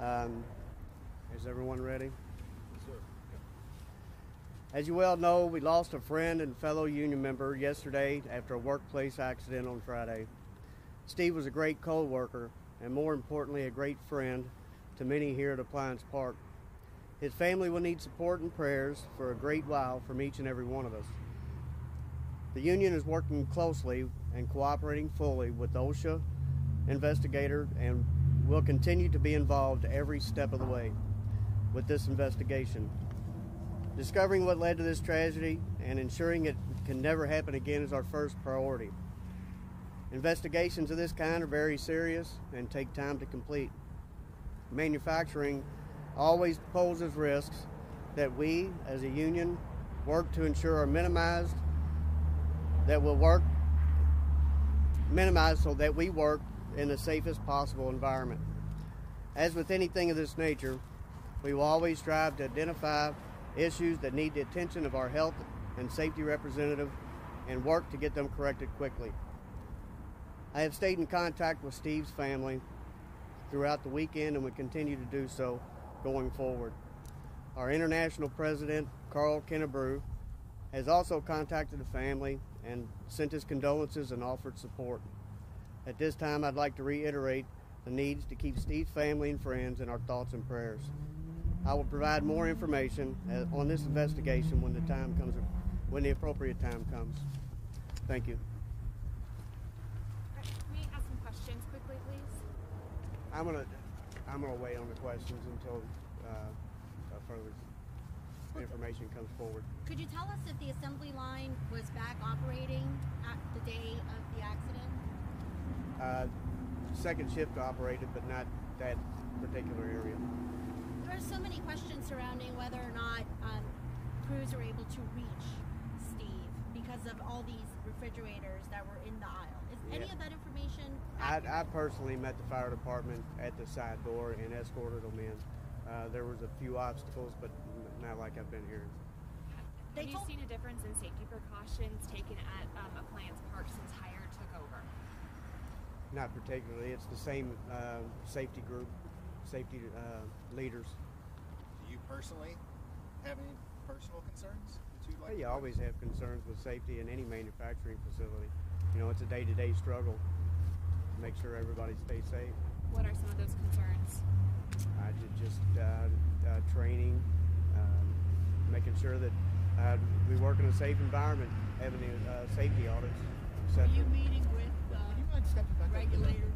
Um, is everyone ready? Yes, sir. As you well know, we lost a friend and fellow union member yesterday after a workplace accident on Friday. Steve was a great co-worker and, more importantly, a great friend to many here at Appliance Park. His family will need support and prayers for a great while from each and every one of us. The union is working closely and cooperating fully with OSHA investigator and will continue to be involved every step of the way with this investigation. Discovering what led to this tragedy and ensuring it can never happen again is our first priority. Investigations of this kind are very serious and take time to complete. Manufacturing always poses risks that we, as a union, work to ensure are minimized, so that we work in the safest possible environment. As with anything of this nature, we will always strive to identify issues that need the attention of our health and safety representative and work to get them corrected quickly. I have stayed in contact with Steve's family throughout the weekend and will continue to do so going forward. Our international president, Carl Kennebrew, has also contacted the family and sent his condolences and offered support. At this time, I'd like to reiterate the needs to keep Steve's family and friends in our thoughts and prayers. I will provide more information on this investigation when the appropriate time comes. Thank you. Can we ask some questions quickly, please? I'm gonna wait on the questions until further information comes forward. Could you tell us if the assembly line was back operating at the day of the accident? Second shift operated, but not that particular area. There are so many questions surrounding whether or not crews were able to reach Steve because of all these refrigerators that were in the aisle. Is any of that information accurate? I personally met the fire department at the side door and escorted them in. There was a few obstacles, but not like I've been here. Have you seen a difference in safety precautions taken at Appliance Park since Hire took over? Not particularly. It's the same safety group, safety leaders. Do you personally have any personal concerns that you'd like? You always have concerns with safety in any manufacturing facility. You know, it's a day-to-day struggle to make sure everybody stays safe. What are some of those concerns? Just training, making sure that we work in a safe environment, having safety audits, etc. Were you meeting with regulators?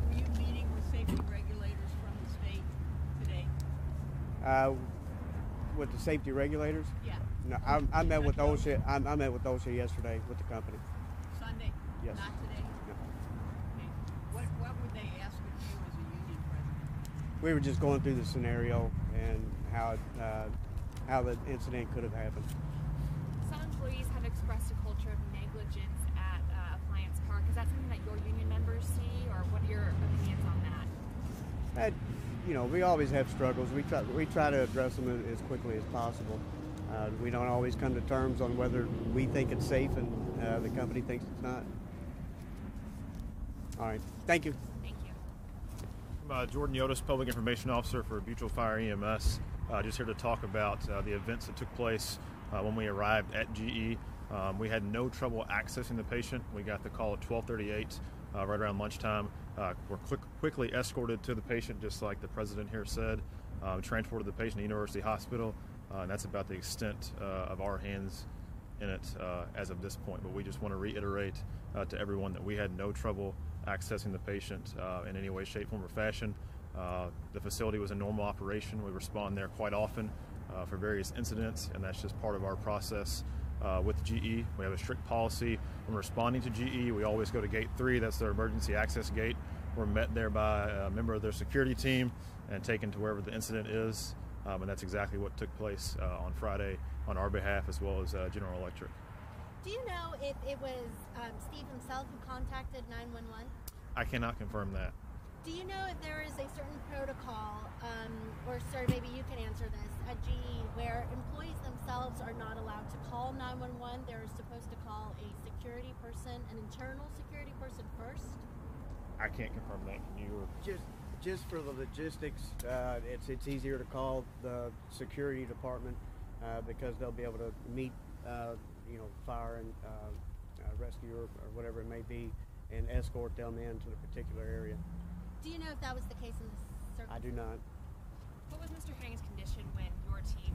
Were you meeting with safety regulators from the state today? With the safety regulators? Yeah. No, I met with OSHA. I met with OSHA yesterday with the company. Sunday? Yes. Not today? No. Okay. What would they ask of you as a union president? We were just going through the scenario and how the incident could have happened. Some employees have expressed a culture of negligence at Appliance Park. Is that something that your union members see, or what are your opinions on that? We always have struggles. We try to address them as quickly as possible. We don't always come to terms on whether we think it's safe and the company thinks it's not. All right. Thank you. Thank you. Jordan Yotis, Public Information Officer for Mutual Fire EMS. Just here to talk about the events that took place when we arrived at GE. We had no trouble accessing the patient. We got the call at 12:38, right around lunchtime. We're quickly escorted to the patient, just like the president here said. Transported the patient to University Hospital, and that's about the extent of our hands in it as of this point. But we just want to reiterate to everyone that we had no trouble accessing the patient in any way, shape, form, or fashion. The facility was a normal operation. We respond there quite often for various incidents, and that's just part of our process with GE. We have a strict policy when responding to GE. We always go to gate 3. That's their emergency access gate. We're met there by a member of their security team and taken to wherever the incident is, and that's exactly what took place on Friday on our behalf, as well as General Electric. Do you know if it was Steve himself who contacted 911? I cannot confirm that. Do you know if there is a certain protocol, or sir, maybe you can answer this, at GE where employees themselves are not allowed to call 911? They're supposed to call a security person, an internal security person first? I can't confirm that. Can you? just for the logistics, it's easier to call the security department because they'll be able to meet, fire and rescue or whatever it may be, and escort them into the particular area. Do you know if that was the case in this circumstance? I do not. What was Mr. Hang's condition when your team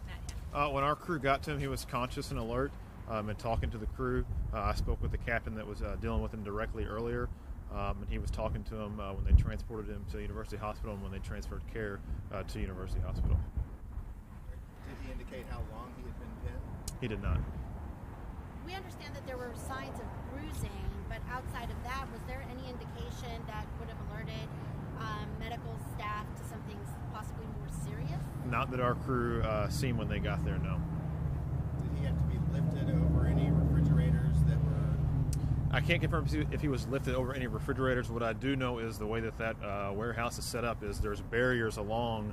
met him? When our crew got to him, he was conscious and alert. And talking to the crew, I spoke with the captain that was dealing with him directly earlier, and he was talking to him when they transported him to University Hospital and when they transferred care to University Hospital. Did he indicate how long he had been pinned? He did not. We understand that there were signs of bruising, but outside of that, was there any indication that would have alerted medical staff to something possibly more serious? Not that our crew seen when they got there, no. Did he have to be lifted over any refrigerators that were... I can't confirm if he was lifted over any refrigerators. What I do know is the way that warehouse is set up is there's barriers along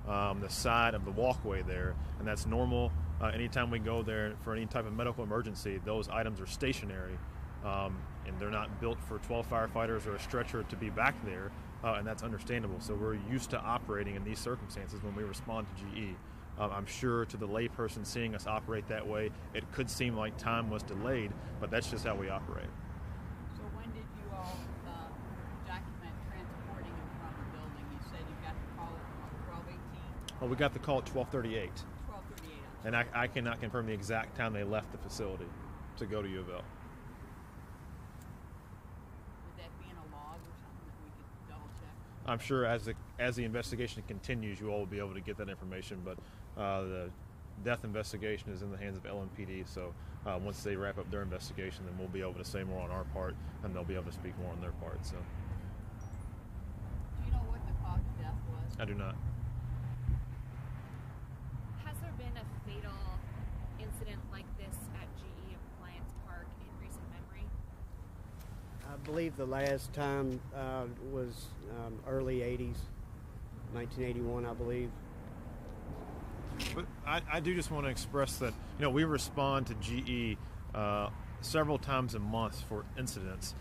the side of the walkway there, and that's normal. Anytime we go there for any type of medical emergency, those items are stationary, and they're not built for 12 firefighters or a stretcher to be back there, and that's understandable. So we're used to operating in these circumstances when we respond to GE. I'm sure to the layperson seeing us operate that way, it could seem like time was delayed, but that's just how we operate. So when did you all document transporting him from the building? You said you got the call at 12:18? Well, we got the call at 12:38, 12:38. and I cannot confirm the exact time they left the facility to go to U of L. Would that be in a log or something that we could double check? I'm sure as the investigation continues, you all will be able to get that information, but the death investigation is in the hands of LMPD, so once they wrap up their investigation, then we'll be able to say more on our part, and they'll be able to speak more on their part. So Do you know what the cause of death was? I do not. Has there been a fatal incident like this at GE Appliance Park in recent memory? I believe the last time was early 80s, 1981, I believe. But I do just want to express that, we respond to GE several times a month for incidents,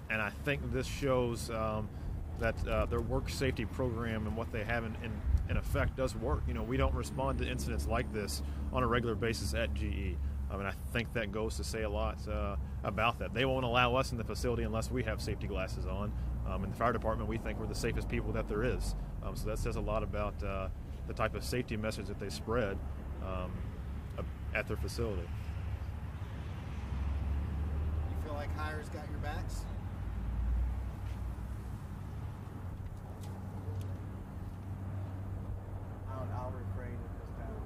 and I think this shows that their work safety program and what they have in effect does work. We don't respond to incidents like this on a regular basis at GE. And I think that goes to say a lot about that. They won't allow us in the facility unless we have safety glasses on. In the fire department, we think we're the safest people that there is. So that says a lot about the type of safety message that they spread at their facility. You feel like Hire's got your backs? I'll refrain at this time.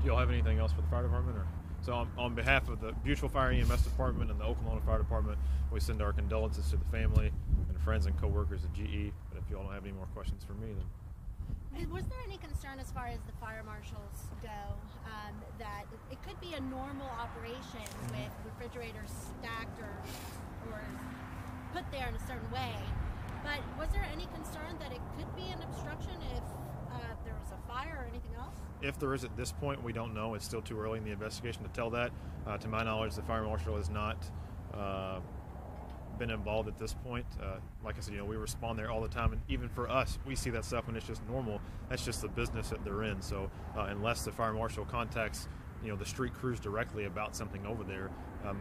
Do y'all have anything else for the fire department? So on behalf of the Butyl Fire EMS Department and the Oklahoma Fire Department, we send our condolences to the family and friends and coworkers at GE. But if y'all don't have any more questions for me, then... Was there any concern as far as the fire marshals go that it could be a normal operation with refrigerators stacked or put there in a certain way, but was there any concern that it could be an obstruction if there was a fire or anything else? If there is at this point, we don't know. It's still too early in the investigation to tell that. To my knowledge, the fire marshal has not been involved at this point. Like I said, we respond there all the time, and even for us, we see that stuff and it's just normal. That's just the business that they're in. So unless the fire marshal contacts the street crews directly about something over there,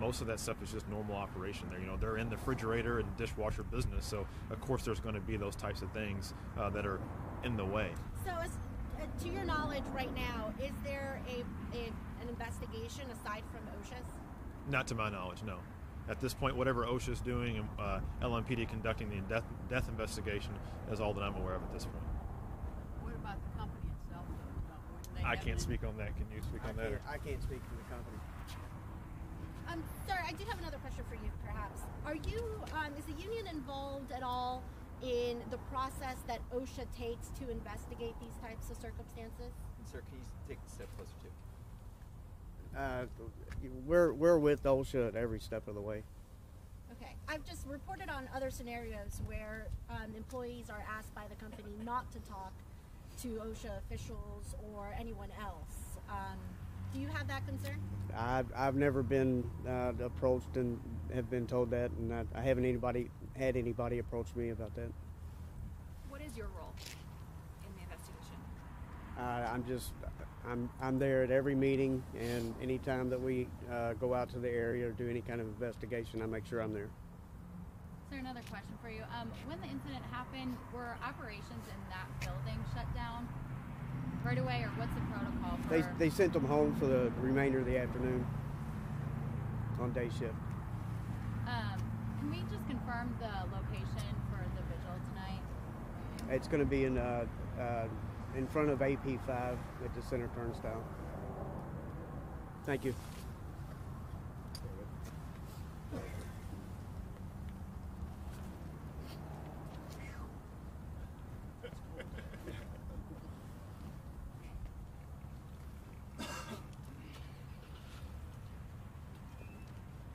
most of that stuff is just normal operation there. They're in the refrigerator and dishwasher business, so of course there's going to be those types of things that are in the way. So to your knowledge right now, is there an investigation aside from OSHA's? Not to my knowledge, no. At this point, whatever OSHA is doing and LMPD conducting the death investigation is all that I'm aware of at this point. What about the company itself, though? I can't speak on that. Can you speak on that? I can't speak for the company. Sir, I do have another question for you, perhaps. Are you, is the union involved at all in the process that OSHA takes to investigate these types of circumstances? Sir, can you take a step closer to? We're with OSHA at every step of the way. Okay. I've just reported on other scenarios where employees are asked by the company not to talk to OSHA officials or anyone else. Do you have that concern? I've never been approached and have been told that, and I haven't had anybody approach me about that. What is your role in the investigation? I'm there at every meeting, and anytime that we go out to the area or do any kind of investigation, I make sure I'm there. Sir, another question for you. When the incident happened, were operations in that building shut down right away, or what's the protocol for? They sent them home for the remainder of the afternoon on day shift. Can we just confirm the location for the vigil tonight? It's going to be in front of AP5 at the center turnstile. Thank you.